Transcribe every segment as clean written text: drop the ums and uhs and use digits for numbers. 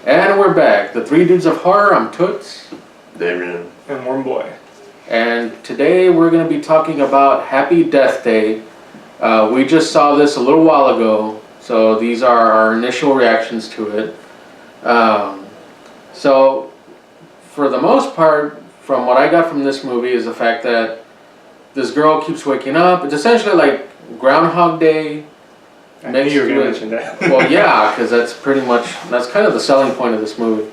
And we're back. The Three Dudes of Horror. I'm Toots. Damien. And Warm Boy. And today we're going to be talking about Happy Death Day. We just saw this a little while ago, so these are our initial reactions to it. So, for the most part, from what I got from this movie is the fact that this girl keeps waking up. It's essentially like Groundhog Day. I knew you were going to mention that. Well, yeah, because that's kind of the selling point of this movie,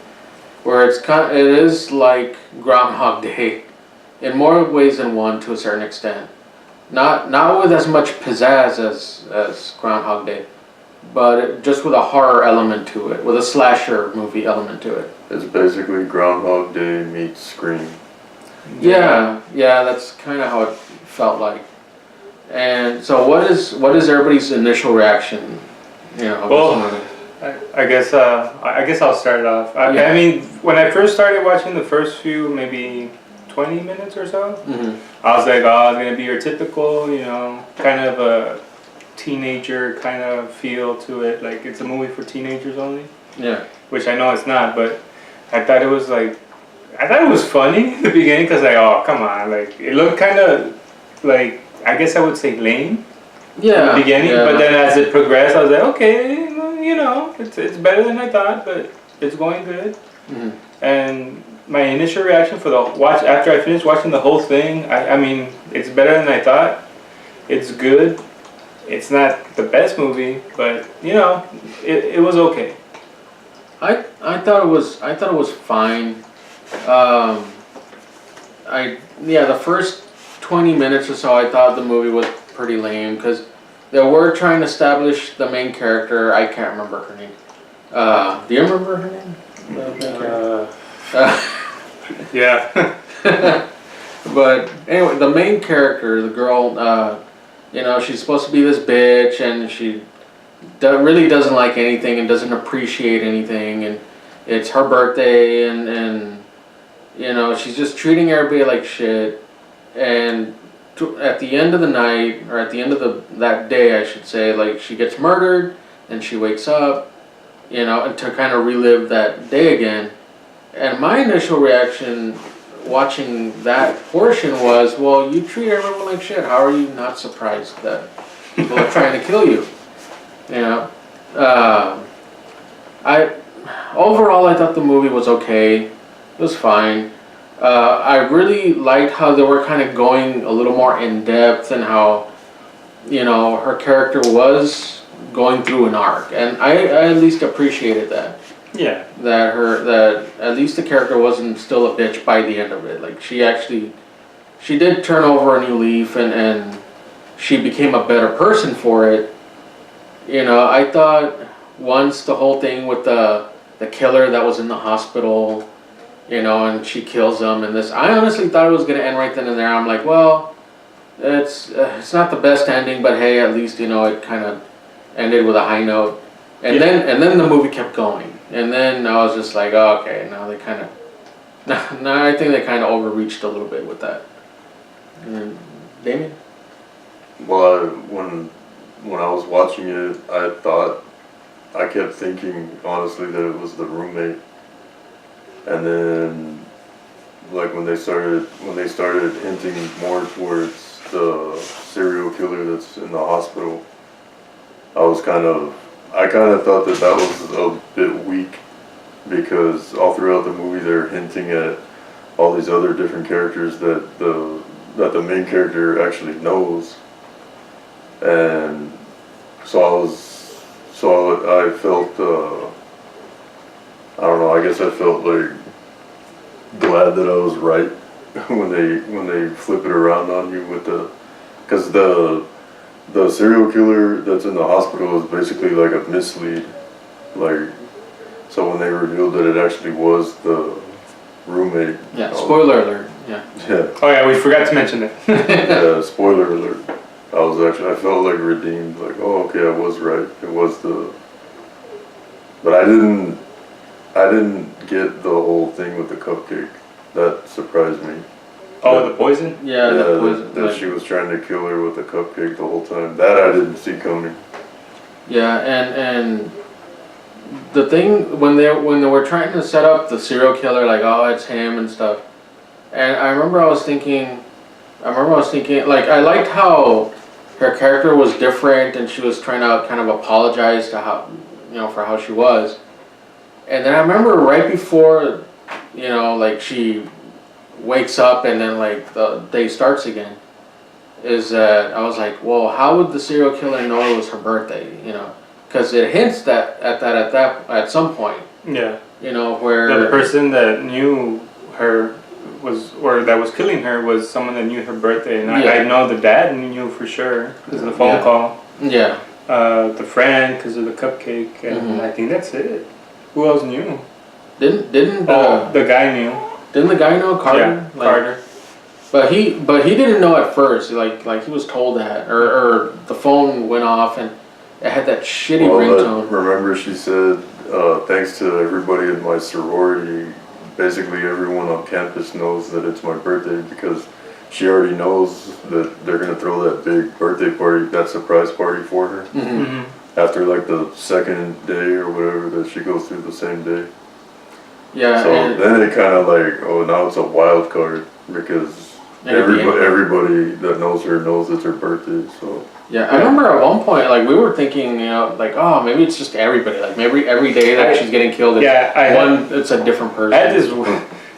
where it is like Groundhog Day, in more ways than one to a certain extent. Not with as much pizzazz as Groundhog Day, but just with a horror element to it, with a slasher movie element to it. It's basically Groundhog Day meets Scream. Yeah, that's kind of how it felt like. And so, what is everybody's initial reaction? Well, I guess I'll start it off. I mean, when I first started watching the first few, maybe 20 minutes or so, I was like, oh, it's gonna be your typical, kind of a teenager kind of feel to it. Like it's a movie for teenagers only. Yeah. Which I know it's not, but I thought it was funny in the beginning because oh, come on, like it looked kind of like. I guess I would say lame in the beginning, but then as it progressed, I was like, okay, it's better than I thought, but it's going good. And my initial reaction for the watch after I finished watching the whole thing, I mean, it's better than I thought. It's good. It's not the best movie, but it was okay. I thought it was fine. The first 20 minutes or so, I thought the movie was pretty lame because they were trying to establish the main character. I can't remember her name. Do you remember her name? Yeah. But anyway, the main character, the girl, she's supposed to be this bitch, and she really doesn't like anything and doesn't appreciate anything, and it's her birthday, and she's just treating everybody like shit. And at the end of the night, or at the end of that day, I should say, like she gets murdered, and she wakes up, and to kind of relive that day again. And my initial reaction watching that portion was, well, you treat everyone like shit. How are you not surprised that people are trying to kill you? Overall, I thought the movie was okay. It was fine. I really liked how they were kind of going a little more in depth, and how, her character was going through an arc, and I at least appreciated that. Yeah. That at least the character wasn't still a bitch by the end of it. Like she did turn over a new leaf, and she became a better person for it. I thought once the whole thing with the killer that was in the hospital, and she kills him, and this, I honestly thought it was going to end right then and there. I'm like, well, it's not the best ending, but hey, at least, it kind of ended with a high note. And then the movie kept going. And then I was just like, oh, okay, now they kind of, now I think they kind of overreached a little bit with that. And then, Damien? Well, when I was watching it, I kept thinking, honestly, that it was the roommate. And then, like when they started hinting more towards the serial killer that's in the hospital, I kind of thought that was a bit weak, because all throughout the movie they're hinting at all these other different characters that the main character actually knows, and so I felt. I don't know, I guess I felt like glad that I was right when they flip it around on you with because the serial killer that's in the hospital is basically like a mislead, like, so when they revealed that it actually was the roommate. Yeah, spoiler alert. Yeah. Oh yeah, we forgot to mention that. Yeah, spoiler alert. I felt like redeemed, like, oh, okay, I was right. It was but I didn't get the whole thing with the cupcake. That surprised me. Oh, the poison? Yeah, the poison. That she was trying to kill her with the cupcake the whole time. That I didn't see coming. Yeah, and the thing when they were trying to set up the serial killer, like, oh, it's him and stuff, and I remember I was thinking, like, I liked how her character was different, and she was trying to kind of apologize to how, for how she was, and then I remember right before, like she wakes up and then like the day starts again, is that I was like, well, how would the serial killer know it was her birthday? Because it hints at some point. Yeah. Where the person that knew her that was killing her was someone that knew her birthday, and I know the dad knew for sure because of the phone call. Yeah. The friend because of the cupcake, and I think that's it. Who else knew? Didn't the guy knew? Didn't the guy know, Carter? Yeah, Carter. But he didn't know at first. Like he was told that, or the phone went off and it had that shitty ringtone. Remember, she said, thanks to everybody in my sorority, basically everyone on campus knows that it's my birthday because she already knows that they're gonna throw that big birthday party, that surprise party for her. Mm-hmm. After like the second day or whatever that she goes through the same day. Yeah. So then it kind of like, oh, now it's a wild card because everybody that knows her knows it's her birthday. So yeah, I remember at one point, like we were thinking, like, oh, maybe it's just everybody. Like maybe every day that she's getting killed, it's a different person. I had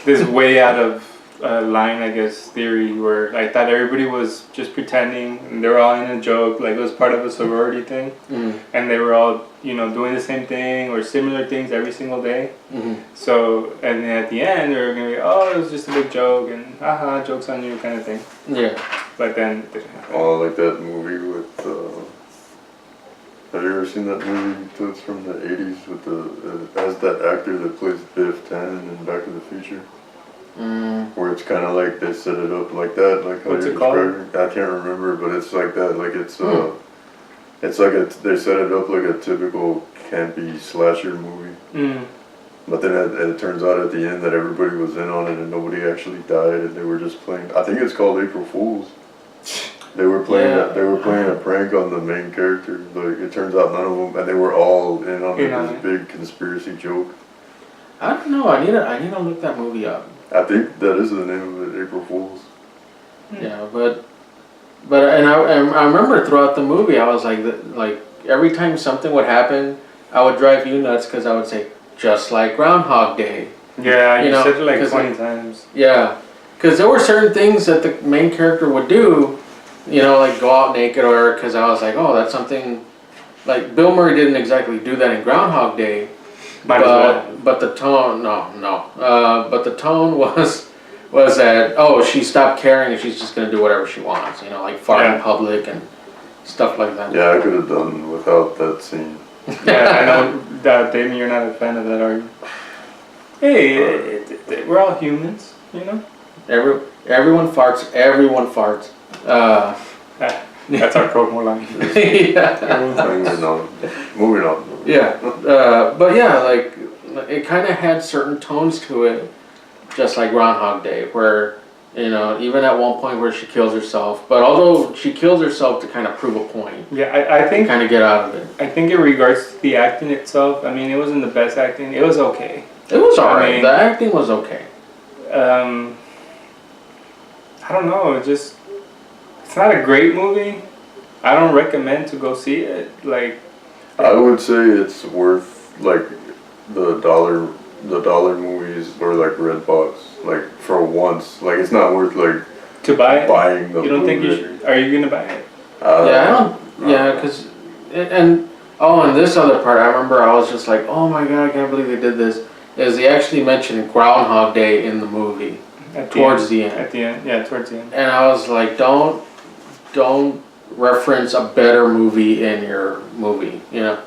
this way out of line, I guess, theory where I thought everybody was just pretending and they were all in a joke, like it was part of a sorority thing, and they were all doing the same thing or similar things every single day. So and then at the end they were gonna be, oh, it was just a big joke and haha, joke's on you kind of thing. Yeah. But then it didn't happen. oh, like that movie with have you ever seen that movie? It's from the 80s with as that actor that plays Biff Tannen in Back to the Future. Where it's kind of like they set it up like that, like how What's you're it called? describing. I can't remember, but it's like that. Like it's like they set it up like a typical campy slasher movie. But then it turns out at the end that everybody was in on it and nobody actually died, and they were just playing. I think it's called April Fools. They were playing. They were playing a prank on the main character. Like it turns out none of them, and they were all in on this big conspiracy joke. I don't know. I need to look that movie up. I think that is the name of it, April Fools. Yeah, but and I remember throughout the movie I was like every time something would happen, I would drive you nuts because I would say just like Groundhog Day. Yeah, you said it like 20 times. Yeah, because there were certain things that the main character would do, like go out naked, or because I was like, oh, that's something. Like Bill Murray didn't exactly do that in Groundhog Day. But the tone, but the tone was that, oh, she stopped caring and she's just gonna do whatever she wants, like fart in public and stuff like that. Yeah, I could have done without that scene. Yeah, I know that, Damien, you're not a fan of that, are you? Hey, we're all humans, Everyone farts. Everyone farts. That's our promo line. Moving on. Yeah, but yeah, like it kind of had certain tones to it, just like Groundhog Day, where even at one point where she kills herself. But although she kills herself to kind of prove a point. Yeah, I think kind of get out of it. I think in regards to the acting itself, I mean, it wasn't the best acting. It was okay. It was alright. The acting was okay. I don't know. It's not a great movie. I don't recommend to go see it. Like, I would say it's worth like the dollar movies or like Redbox. Like for once, like it's not worth like to buy it. Buying the. You don't think you should? Are you gonna buy it? Yeah, I don't. Yeah, because and this other part, I remember I was just like, oh my god, I can't believe they did this. Is they actually mentioned Groundhog Day in the movie towards the end. At the end, yeah, towards the end. And I was like, don't reference a better movie in your movie, yeah,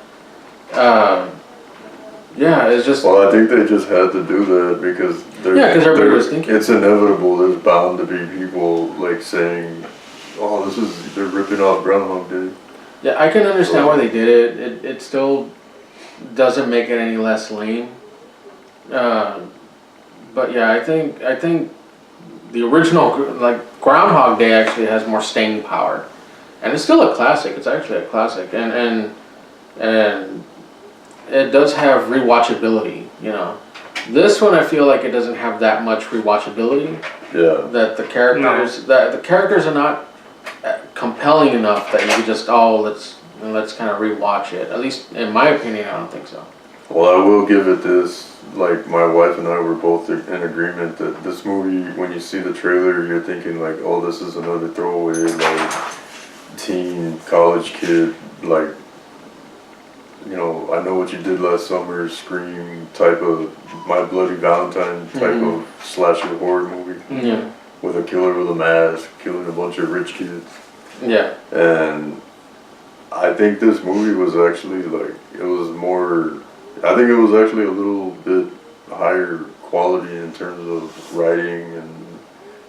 it's just. Well, I think they just had to do that because everybody was thinking. It's inevitable. There's bound to be people like saying, "Oh, they're ripping off Groundhog Day." Yeah, I can understand why they did it. It still doesn't make it any less lame. But yeah, I think the original, like Groundhog Day, actually has more staying power, and it's still a classic. It's actually a classic, and it does have rewatchability, you know. This one I feel like it doesn't have that much rewatchability. Yeah. That the characters are not compelling enough that you could just let's kind of rewatch it. At least in my opinion, I don't think so. Well, I will give it this. Like my wife and I were both in agreement that this movie, when you see the trailer, you're thinking like, oh, this is another throwaway like teen college kid like. You know, I Know What You Did Last Summer, Scream type of My Bloody Valentine type of slasher horror movie. Yeah. With a killer with a mask, killing a bunch of rich kids. Yeah. And I think this movie was actually like, it was more, I think it was actually a little bit higher quality in terms of writing and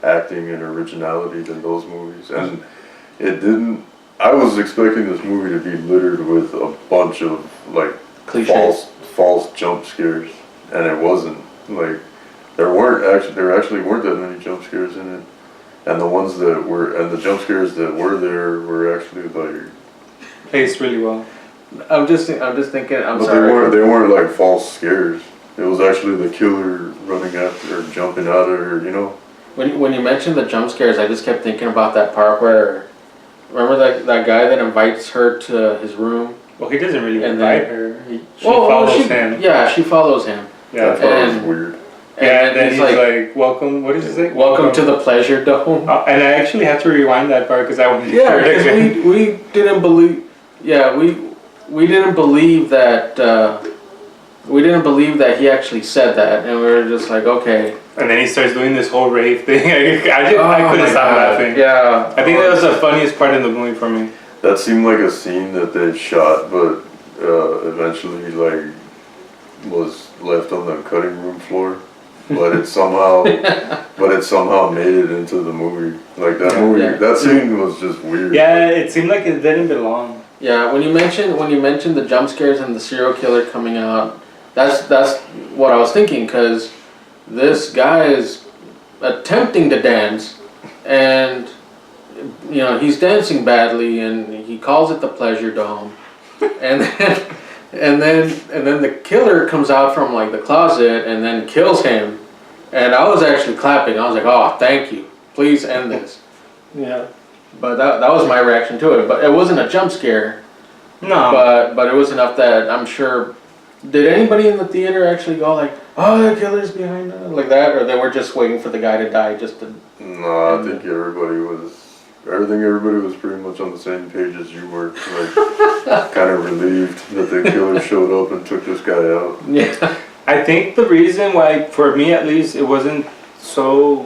acting and originality than those movies. And it didn't, I was expecting this movie to be littered with a bunch of like false jump scares, and it wasn't. Like there actually weren't that many jump scares in it, and the jump scares that were there were actually like Paced really well. I'm just thinking. But they weren't like false scares. It was actually the killer running after her, jumping out at her. You know. When you mentioned the jump scares, I just kept thinking about that part where. Remember that guy that invites her to his room? Well, he doesn't really invite her. She follows him. Yeah, she follows him. Yeah, I thought it was weird. And then he's like, welcome, what did he say? Welcome to the pleasure dome. And I actually have to rewind that part because I wanted to hear it again. we didn't believe, we didn't believe that, he actually said that. And we were just like, okay. And then he starts doing this whole rave thing. I couldn't stop laughing. Yeah. I think that was the funniest part in the movie for me. That seemed like a scene that they shot, but eventually like was left on the cutting room floor. But it somehow made it into the movie. Like that scene was just weird. Yeah, it seemed like it didn't belong. Yeah, when you mentioned the jump scares and the serial killer coming out, that's what I was thinking, because this guy is attempting to dance, and you know he's dancing badly, and he calls it the pleasure dome, and then the killer comes out from like the closet and then kills him, and I was actually clapping. I was like, oh, thank you, please end this. Yeah. But that was my reaction to it. But it wasn't a jump scare. No. But it was enough that I'm sure. Did anybody in the theater actually go like, "Oh, the killer's behind us," like that, or they were just waiting for the guy to die just to? No, I think everybody was pretty much on the same page as you were. Like, kind of relieved that the killer showed up and took this guy out. Yeah. I think the reason why, for me at least, it wasn't so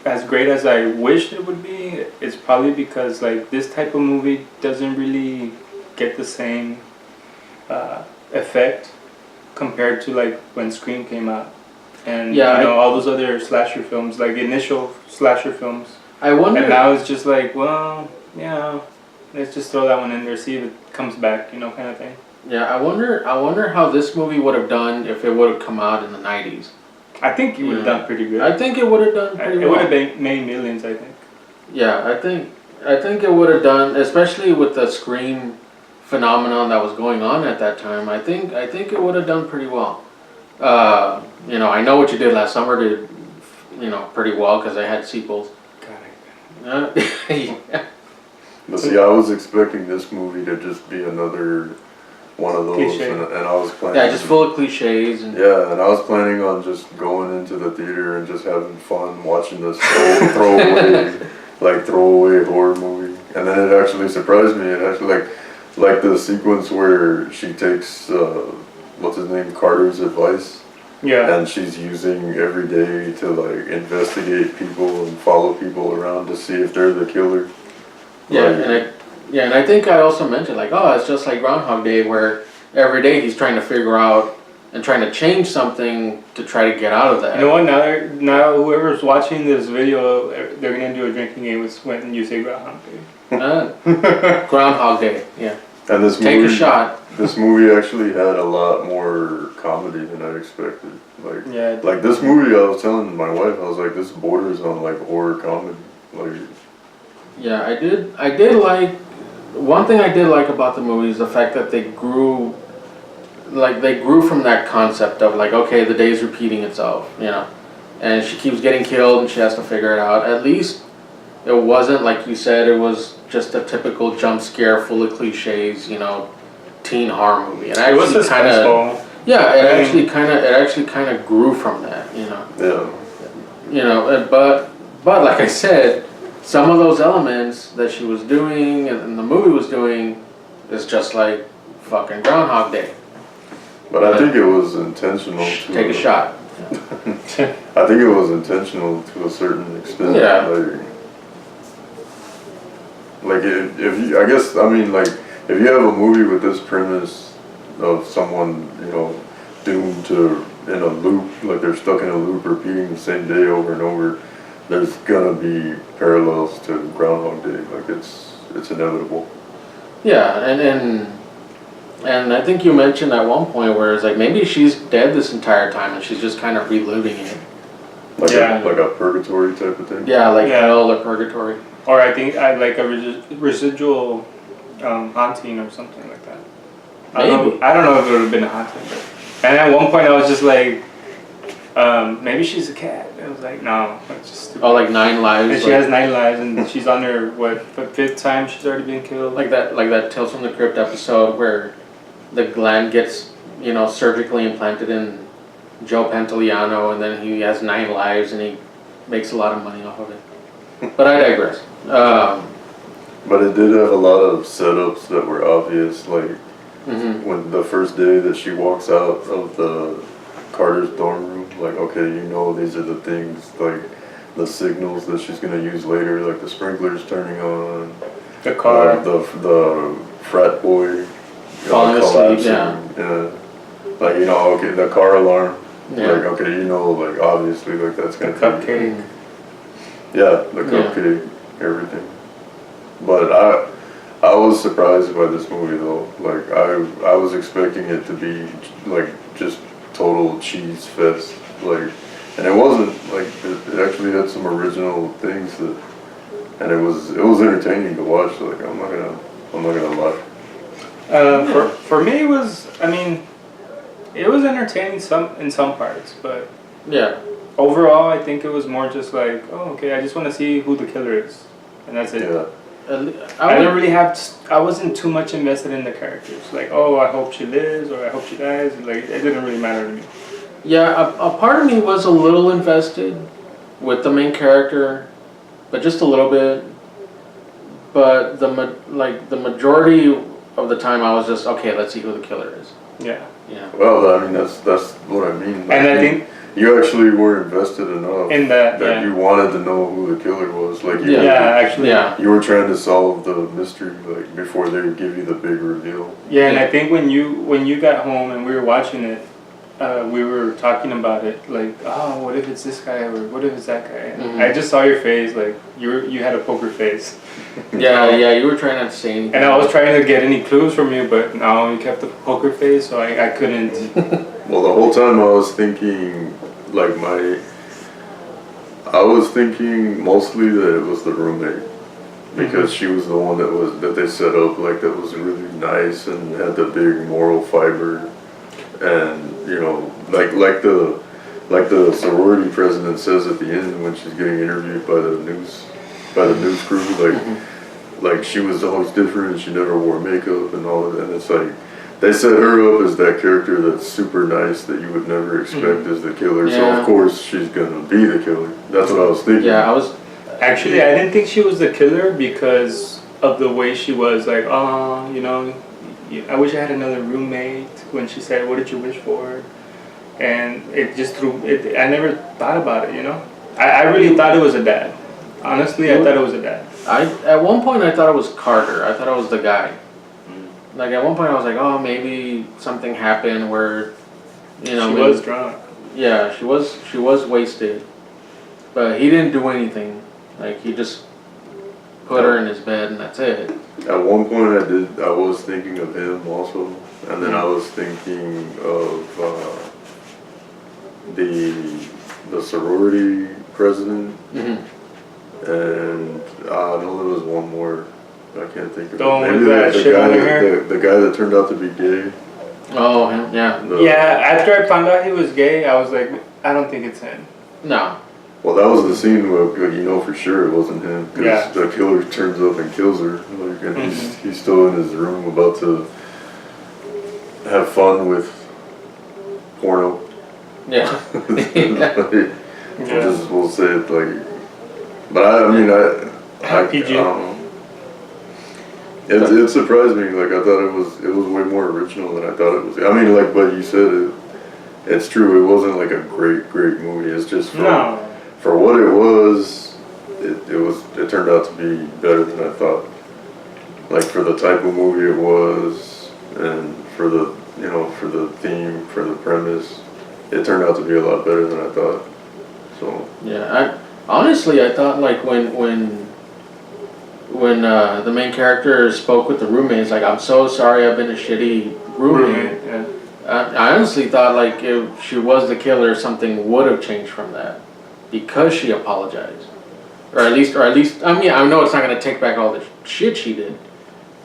as great as I wished it would be is probably because like this type of movie doesn't really get the same effect compared to like when Scream came out, and all those other slasher films, like the initial slasher films. I wonder. And now it's just like, well, yeah, let's just throw that one in there, see if it comes back, kind of thing. Yeah, I wonder how this movie would have done if it would have come out in the 90s. I think it would have done pretty good. I think it would have done pretty well. It would have made millions, I think. Yeah, I think it would have done, especially with the Scream phenomenon that was going on at that time. I think it would have done pretty well. I Know What You Did Last Summer did, pretty well because I had sequels. Got it. Yeah. But see, I was expecting this movie to just be another one of those, and I was planning. Yeah, just full of cliches. And I was planning on just going into the theater and just having fun watching this throwaway horror movie, and then it actually surprised me. It actually like the sequence where she takes what's his name, Carter's advice. Yeah. And she's using every day to like investigate people and follow people around to see if they're the killer. Yeah, and I think I also mentioned it's just like Groundhog Day, where every day he's trying to figure out and trying to change something to try to get out of that. You know what? Now whoever's watching this video, they're gonna do a drinking game with when you say Groundhog Day. Groundhog Day, yeah. And this Take a shot. This movie actually had a lot more comedy than I expected. Like this movie, I was telling my wife, I was like, this borders on like horror comedy. Yeah, I did like, one thing I did like about the movie is the fact that they grew like they grew from that concept of like, okay, the day's repeating itself, you know, and she keeps getting killed and she has to figure it out. At least it wasn't like you said, it was just a typical jump scare full of cliches, you know, teen horror movie. And It was actually kind of, suspenseful. yeah, it actually kind of grew from that, you know. Yeah. You know, but like I said, some of those elements that she was doing and the movie was doing is just like fucking Groundhog Day. But I think it was intentional to Take a shot. I think it was intentional to a certain extent. Yeah. Like if you, I guess, I mean, like, if you have a movie with this premise of someone, you know, doomed to in a loop, like they're stuck in a loop repeating the same day over and over, there's gonna be parallels to Groundhog Day. Like it's inevitable. Yeah, and I think you mentioned at one point where it's like maybe she's dead this entire time and she's just kind of reliving it. Like Yeah. like a purgatory type of thing. Yeah, like Yeah. hell or purgatory. Or I think I like a residual haunting or something like that. Maybe. I don't know if it would have been a haunting, but and at one point I was just like, maybe she's a cat. I was like, no, that's just stupid. Oh, like 9 lives. And she like, has 9 lives, and she's on her fifth time she's already been killed. like that Tales from the Crypt episode where the gland gets, you know, surgically implanted in Joe Pantoliano, and then he has 9 lives and he makes a lot of money off of it. But I digress. But it did have a lot of setups that were obvious, like Mhm. when the first day that she walks out of the Carter's dorm room, like, okay, you know, these are the things, like the signals that she's gonna use later, like the sprinklers turning on, the car. the frat boy, you know, Falling asleep, collapsing, yeah. like, you know, okay, the car alarm, Yeah. like, okay, you know, like obviously, like that's The gonna cupcake. yeah, the Yeah. cupcake, everything. But I was surprised by this movie though. Like I was expecting it to be like just total cheese fest. Like, and it wasn't. Like it actually had some original things that, and it was entertaining to watch. Like I'm not gonna lie. For me, it was. I mean, it was entertaining in some parts, but Yeah. overall, I think it was more just like, oh, okay, I just want to see who the killer is, and that's it. Yeah. I didn't really I wasn't too much invested in the characters. Like, oh, I hope she lives or I hope she dies. Like, it didn't really matter to me. Yeah, a part of me was a little invested with the main character, but just a little bit. But the majority of the time, I was just okay. Let's see who the killer is. Yeah. Yeah. Well, I mean that's what I mean. Like, And I think you actually were invested enough in that, that yeah. you wanted to know who the killer was. Like you, Yeah, actually. Yeah. you were trying to solve the mystery like before they would give you the big reveal. Yeah, and I think when you got home and we were watching it, we were talking about it. Like, oh, what if it's this guy or what if it's that guy? And Mhm. I just saw your face. Like, you had a poker face. Yeah. You were trying not to say anything. And I was trying to get any clues from you, but no, you kept the poker face, so I couldn't. Well, the whole time I was thinking, like I was thinking mostly that it was the roommate. Because she was the one that they set up, like that was really nice and had the big moral fiber, and you know, like the sorority president says at the end when she's getting interviewed by the news crew, like she was always different and she never wore makeup and all of that. And it's like they set her up as that character that's super nice that you would never expect as the killer. So Yeah. of course she's gonna be the killer. That's what I was thinking. Yeah, I was. Actually, I didn't think she was the killer because of the way she was. Like, oh, you know, I wish I had another roommate. When she said, "What did you wish for?" And it just threw it. I never thought about it. You know, I really thought it was a dad. Honestly, I thought it was a dad. At one point I thought it was Carter. I thought it was the guy. Like at one point I was like, oh, maybe something happened where, you know, She maybe- was drunk. Yeah, she was wasted, but he didn't do anything. Like he just put her in his bed and that's it. At one point I was thinking of him also, and then I was thinking of the sorority president, Mm-hmm. and I know there was one more. I can't think of The one it. with Maybe that the shit guy on her hair? the guy that turned out to be gay. Oh, him, yeah. Yeah, after I found out he was gay, I was like, I don't think it's him. No. Well, that was the scene where you know for sure it wasn't him. Because Yeah. the killer turns up and kills her. Like, and he's still in his room about to have fun with porno. Yeah. We'll say it like. But I mean, I PG. don't know. It surprised me. Like I thought it was way more original than I thought it was. I mean, like, but you said it's true. It wasn't like a great movie. It's just for what it was. It turned out to be better than I thought. Like for the type of movie it was, and for the for the theme, for the premise, it turned out to be a lot better than I thought. So Yeah, honestly I thought like when the main character spoke with the roommate, it's like, I'm so sorry I've been a shitty roommate. Yeah. I honestly thought like if she was the killer, something would have changed from that because she apologized, or at least I mean I know it's not gonna take back all the shit she did,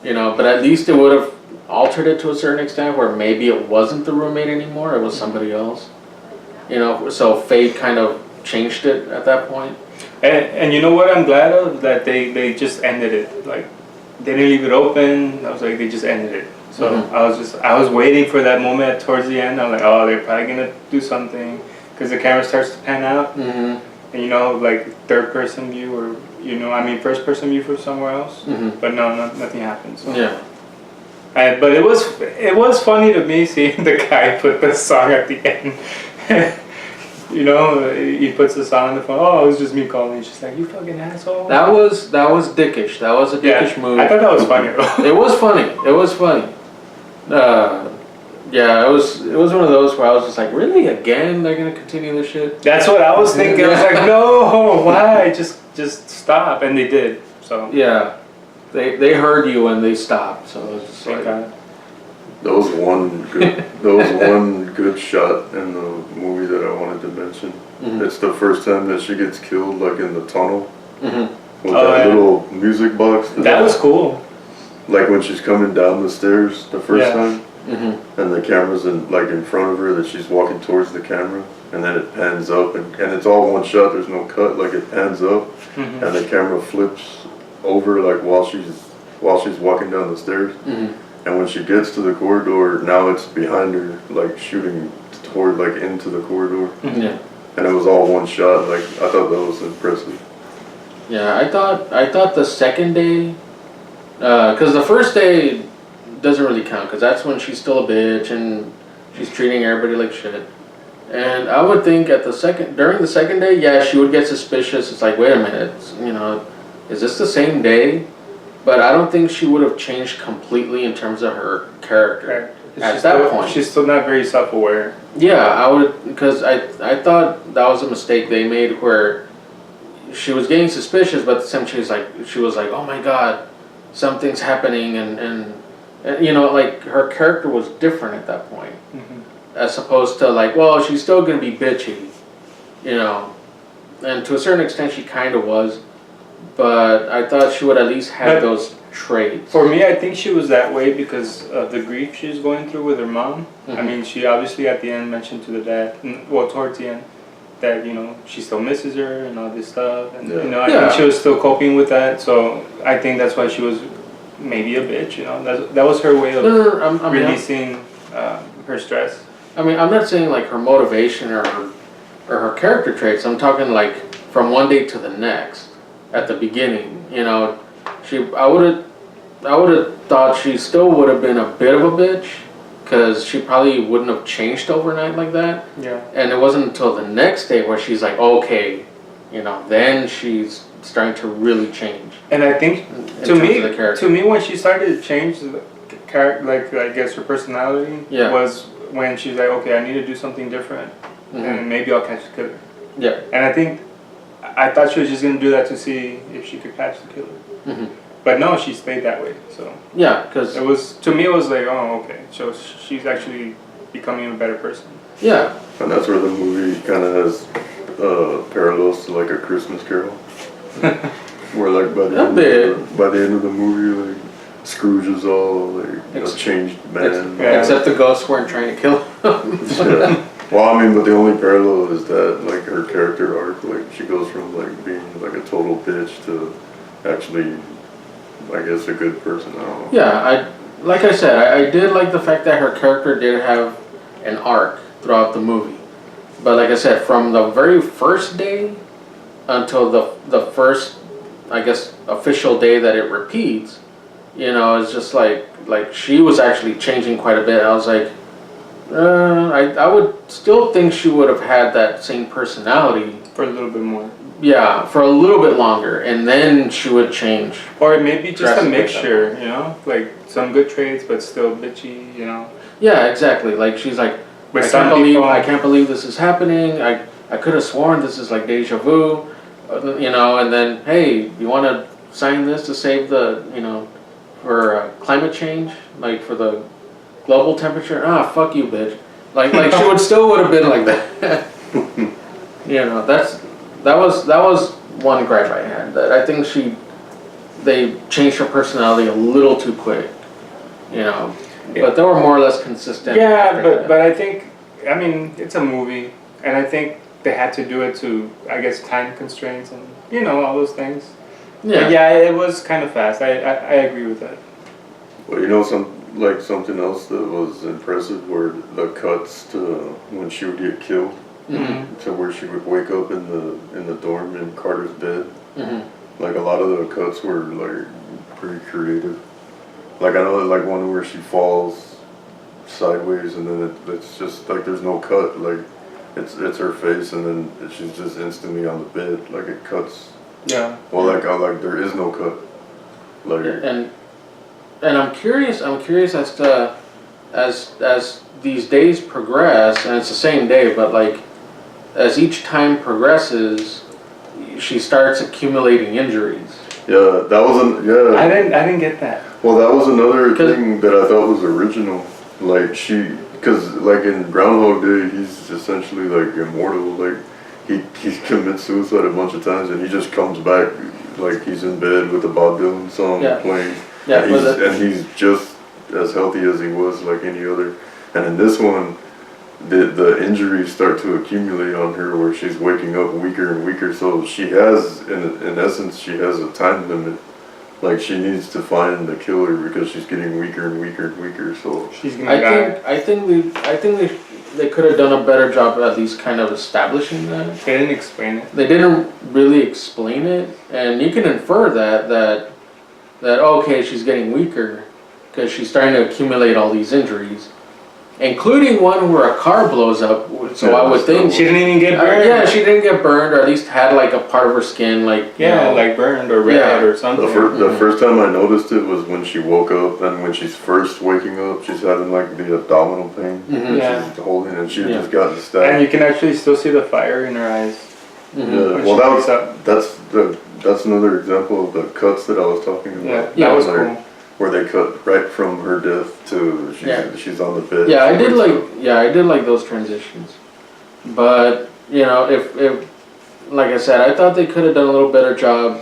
but at least it would have altered it to a certain extent where maybe it wasn't the roommate anymore, it was somebody else. So fate kind of changed it at that point. And you know what I'm glad of? That they just ended it. Like, they didn't leave it open. I was like, they just ended it. So I was waiting for that moment towards the end. I'm like, oh, they're probably gonna do something, because the camera starts to pan out, and like third person view, or first person view from somewhere else. But no, nothing happens. So. Yeah. But it was funny to me seeing the guy put the song at the end. He puts the song on the phone. Oh, it was just me calling. She's like, you fucking asshole. That was dickish. That was a dickish move. I thought that was funny though. It was funny. It was funny. Yeah, it was one of those where I was just like, really, again? They're gonna continue this shit? That's what I was thinking. I was like, no, why? Just stop, and they did. So yeah, they heard you and they stopped. So it was just like, There was one good shot in the movie that I wanted to mention. It's the first time that she gets killed, like in the tunnel, with that little music box. That was cool. Like when she's coming down the stairs the first time, mm-hmm. and the camera's in front of her, that she's walking towards the camera, and then it pans up, and it's all one shot. There's no cut. Like it pans up, and the camera flips over, like while she's walking down the stairs. And when she gets to the corridor, now it's behind her, like shooting toward, like into the corridor. Yeah. And it was all one shot. Like I thought that was impressive. Yeah, I thought the second day, because the first day doesn't really count, because that's when she's still a bitch and she's treating everybody like shit. And I would think during the second day, yeah, she would get suspicious. It's like, wait a minute, is this the same day? But I don't think she would have changed completely in terms of her character at that point. She's still not very self-aware. Yeah, I would, because I thought that was a mistake they made where she was getting suspicious, but at the same time she was like, oh my god, something's happening, and like her character was different at that point, as opposed to like, well, she's still gonna be bitchy, and to a certain extent she kind of was. But I thought she would at least have those traits. For me, I think she was that way because of the grief she was going through with her mom. I mean, she obviously at the end mentioned to the dad, towards the end, that, she still misses her and all this stuff. And, I think she was still coping with that. So I think that's why she was maybe a bitch, That was her way of releasing her stress. I mean, I'm not saying like her motivation or her character traits. I'm talking like from one day to the next. At the beginning, I would have thought she still would have been a bit of a bitch, because she probably wouldn't have changed overnight like that. Yeah. And it wasn't until the next day where she's like, okay, then she's starting to really change. And I think to me, when she started to change the character, like I guess her personality, was when she's like, okay, I need to do something different, and maybe I'll catch the killer. Yeah. And I thought she was just going to do that to see if she could catch the killer. But no, she stayed that way. So yeah, because it was, to me, it was like, oh, okay. So she's actually becoming a better person. Yeah. And that's where the movie kind of has parallels to like A Christmas Carol. Where like by the end of the movie, like Scrooge is all like a Ex- changed man. Yeah. Except the ghosts weren't trying to kill him. Yeah. Well, I mean, but the only parallel is that like her character arc, like she goes from like being like a total bitch to actually, I guess, a good person. I don't know. Yeah, like I said, I did like the fact that her character did have an arc throughout the movie. But like I said, from the very first day until the first, I guess, official day that it repeats, you know, it's just like she was actually changing quite a bit. I was like, I would still think she would have had that same personality. For a little bit more. Yeah, for a little bit longer, and then she would change. Or maybe just a Drastically mixture, you know? Like some good traits, but still bitchy, you know? Yeah, exactly. Like she's like, With I some can't believe people- I can't believe this is happening. I could have sworn this is like deja vu, you know. And then, hey, you want to sign this to save the, you know, for climate change, like for the global temperature? Ah, fuck you, bitch. Like she would have been like that. You know, that was one gripe I had. That I think they changed her personality a little too quick. You know, but they were more or less consistent. Yeah, after that. but I think, I mean, it's a movie, and I think they had to do it to, I guess, time constraints and, you know, all those things. yeah. But yeah, it was kind of fast. I agree with that. Well, you know, something else that was impressive were the cuts to when she would get killed, Mm-hmm. to where she would wake up in the dorm in Carter's bed. Mm-hmm. Like a lot of the cuts were like pretty creative. Like I know like one where she falls sideways and then it's just like there's no cut. Like it's her face and then she's just instantly on the bed. Like it cuts. Yeah. Well, like there is no cut. Like And I'm curious as to as these days progress, and it's the same day, but like as each time progresses, she starts accumulating injuries. yeah, that wasn't yeah. I didn't get that. Well, that was another 'Cause- thing that I thought was original. Like because like in Groundhog Day, he's essentially like immortal. Like he commits suicide a bunch of times, and he just comes back like he's in bed with the Bob Dylan song Yeah. playing, Yeah, and, but he's just as healthy as he was like any other. And in this one, the injuries start to accumulate on her, where she's waking up weaker and weaker. So she has, in essence, she has a time limit. Like she needs to find the killer because she's getting weaker and weaker and weaker. So She's gonna die. I think they could have done a better job at least kind of establishing that. They didn't explain it. They didn't really explain it, and you can infer that okay, she's getting weaker because she's starting to accumulate all these injuries, including one where a car blows up. So Yeah, I would think She didn't even get burned. yeah, she didn't get burned, or at least had like a part of her skin like you Yeah, know, like burned or red Yeah. or something. the first time I noticed it was when she woke up, and when she's first waking up, she's having like the abdominal pain. Mhm. Yeah. She's holding, and she had Yeah. just gotten And stabbed. you can actually still see the fire in her eyes. Mhm. Yeah, when well, she wakes up. that's another example of the cuts that I was talking about. Yeah, Yeah, that was where, cool. where they cut right from her death to she's on the bed. Yeah, She wakes up. I did like those transitions, but you know, if like I said, I thought they could have done a little better job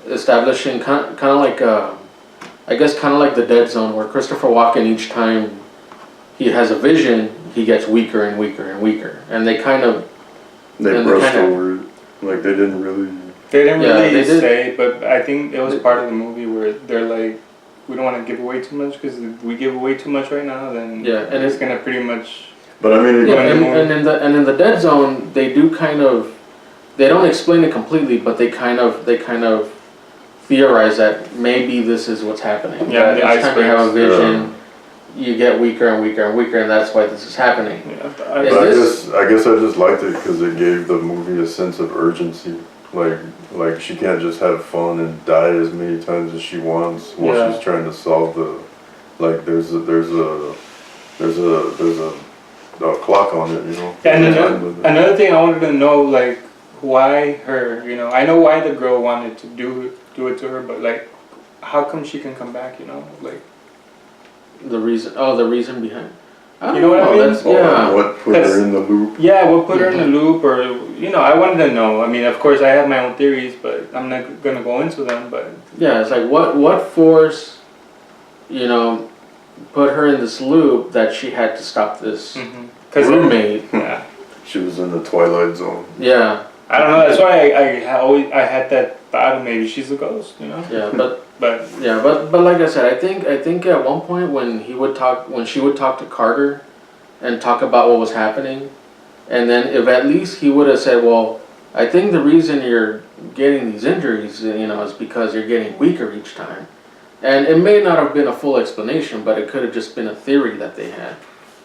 establishing kind of like I guess kind of like the Dead Zone, where Christopher Walken each time he has a vision, he gets weaker and weaker and weaker, and they kind of They and they brushed kinda- over it. Like they didn't really. They didn't Yeah, really they did. say, but I think it was part of the movie where they're like, we don't want to give away too much because if we give away too much right now, then Yeah, and it's gonna pretty much. But I mean, yeah, in the movie. and in the Dead Zone, they do kind of, they don't explain it completely, but they kind of theorize that maybe this is what's happening. Yeah, That the each time you have a icebergs. vision, you get weaker and weaker and weaker, and that's why this is happening. Yeah, Is but this- I guess I just liked it because it gave the movie a sense of urgency. Like she can't just have fun and die as many times as she wants while Yeah. she's trying to solve the. Like there's a clock on it, you know. And There's a time limit. another thing I wanted to know, like, why her? You know, I know why the girl wanted to do it to her, but like, how come she can come back? You know, like. The reason behind. I don't You know what I mean? That's, yeah. What put her in the loop? Yeah, what put her in the loop, or you know, I wanted to know. I mean, of course, I have my own theories, but I'm not gonna go into them. But Yeah, it's like what force you know, put her in this loop that she had to stop this Because roommate. yeah. She was in the Twilight Zone. Yeah, I don't know. That's why I had that thought of maybe she's a ghost. You know. yeah, But but like I said, I think at one point when she would talk to Carter, and talk about what was happening, and then if at least he would have said, well, I think the reason you're getting these injuries, you know, is because you're getting weaker each time. And it may not have been a full explanation, but it could have just been a theory that they had.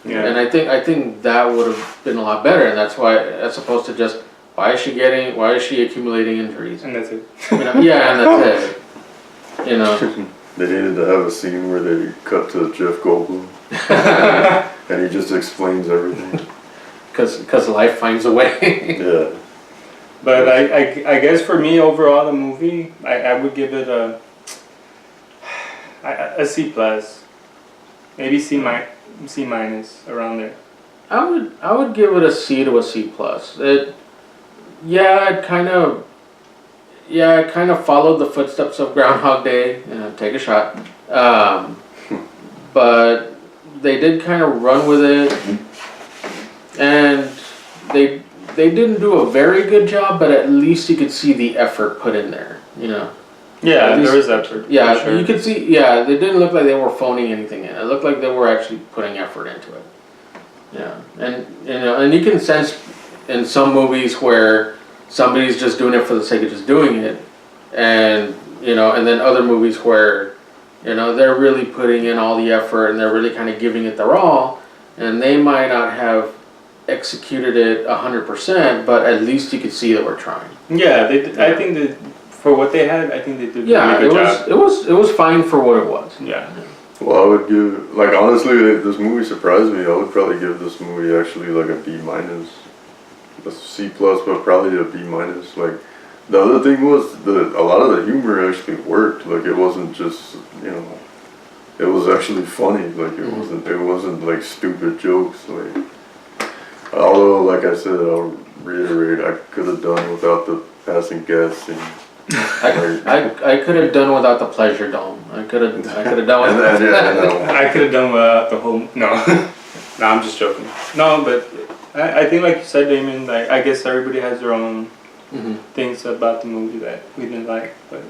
yeah. And I think that would have been a lot better, and that's why, as opposed to just, why is she accumulating injuries? And that's it. You know, yeah, and that's it. You know. They needed to have a scene where they cut to Jeff Goldblum. And he just explains everything. Because life finds a way. Yeah. But I guess for me overall the movie I would give it a C plus, maybe C minus around there. I would give it a C to a C plus. It kind of followed the footsteps of Groundhog Day. You know, take a shot. But they did kind of run with it, and they didn't do a very good job, but at least you could see the effort put in there. You know. Yeah, At least- there is effort. Yeah, for sure. you could see. Yeah, they didn't look like they were phoning anything in. It looked like they were actually putting effort into it. Yeah, and you know, and you can sense in some movies where somebody's just doing it for the sake of just doing it, and you know, and then other movies where, you know, they're really putting in all the effort and they're really kind of giving it their all, and they might not have executed it 100%, but at least you could see that we're trying. Yeah, they did, I think that for what they had, I think they did Yeah, a really good job. it was fine for what it was. Yeah. Well, I would give, like, honestly, this movie surprised me. I would probably give this movie actually like a B minus, a C plus, but probably a B minus. Like, the other thing was a lot of the humor actually worked. Like, it wasn't just, you know, it was actually funny. Like, it wasn't like stupid jokes. Like, although, like I said, I'll reiterate, I could have done without the passing gas scene. I could have done without the pleasure dome. I could have done And without. then, yeah, I could have done without the whole. No, no, I'm just joking. No, but I think, like you said, Damon. Like, I guess everybody has their own Mhm. things about the movie that we didn't like, but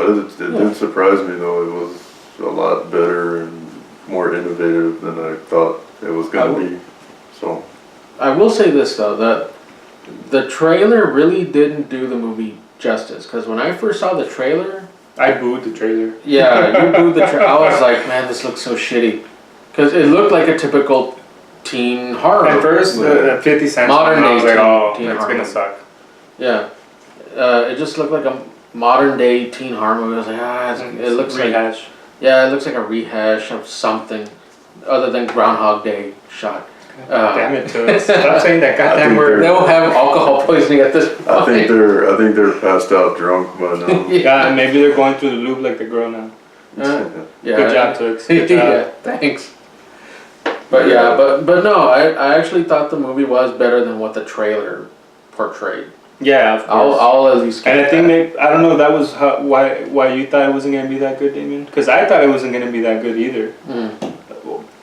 it did surprise me though. It was a lot better and more innovative than I thought it was gonna be. So I will say this though, that the trailer really didn't do the movie justice. Because when I first saw the trailer, I booed the trailer. yeah, you booed the trailer. I was like, man, this looks so shitty. Because it looked like a typical teen horror. At first, movie. 50 cents. Modern I was day like, oh, teen it's horror gonna movie. suck. Yeah, it just looked like a modern day teen horror movie. I was like, it looks like, rehash. yeah, it looks like a rehash of something other than Groundhog Day shot. Damn it, Toots. Stop saying that I goddamn think word. They will have alcohol poisoning at this point. I think they're passed out drunk by now. Yeah, maybe they're going through the loop like the girl now. Yeah. Good job, Toots. Good job. Yeah, thanks. But yeah, but no, I actually thought the movie was better than what the trailer portrayed. Yeah, of course. I'll at least. And I give think that. I don't know, that was why you thought it wasn't gonna be that good, Damien. Because I thought it wasn't gonna be that good either.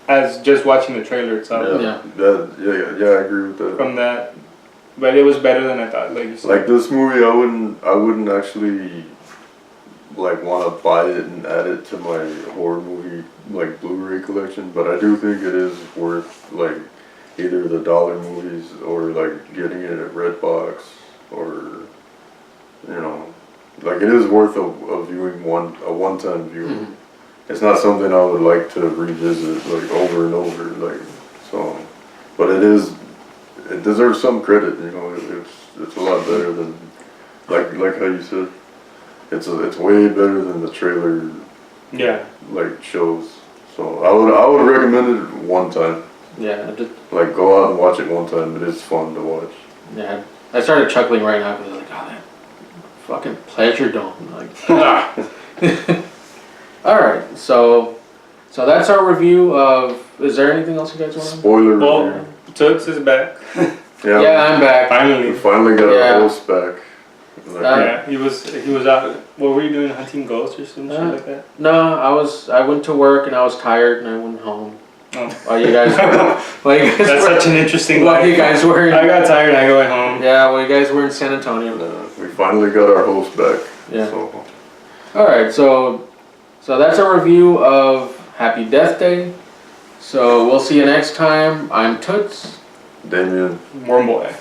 As just watching the trailer itself. Yeah. I agree with that. From that, but it was better than I thought. Like you said. Like this movie, I wouldn't actually like want to buy it and add it to my horror movie like Blu-ray collection, but I do think it is worth like either the dollar movies or like getting it at Redbox or you know, like it is worth a viewing a one-time viewing. Mhm. It's not something I would like to revisit like over and over, like so. But it deserves some credit, you know. It's a lot better than like how you said. It's way better than the trailer Yeah. like shows. So I would recommend it one time. Yeah, Like go out and watch it one time. It is fun to watch. yeah. I started chuckling right now because I was like, oh, that fucking pleasure dome. Like, all right, so that's our review of. Is there anything else you guys want? Spoiler Well, review. Toots is back. Yeah, I'm back. We Finally. finally got Yeah. our host back. Like, Yeah, he was out What were you doing? Hunting ghosts or some shit Uh, like that? No, I went to work and I was tired and I went home. Oh. While you guys That's were, such an interesting while life. you guys were in, I got tired and I went home. yeah, while you guys were in San Antonio. We finally got our host back. Yeah. So, All right, so that's a review of Happy Death Day. So we'll see you next time. I'm Toots. Damien. Worm boy.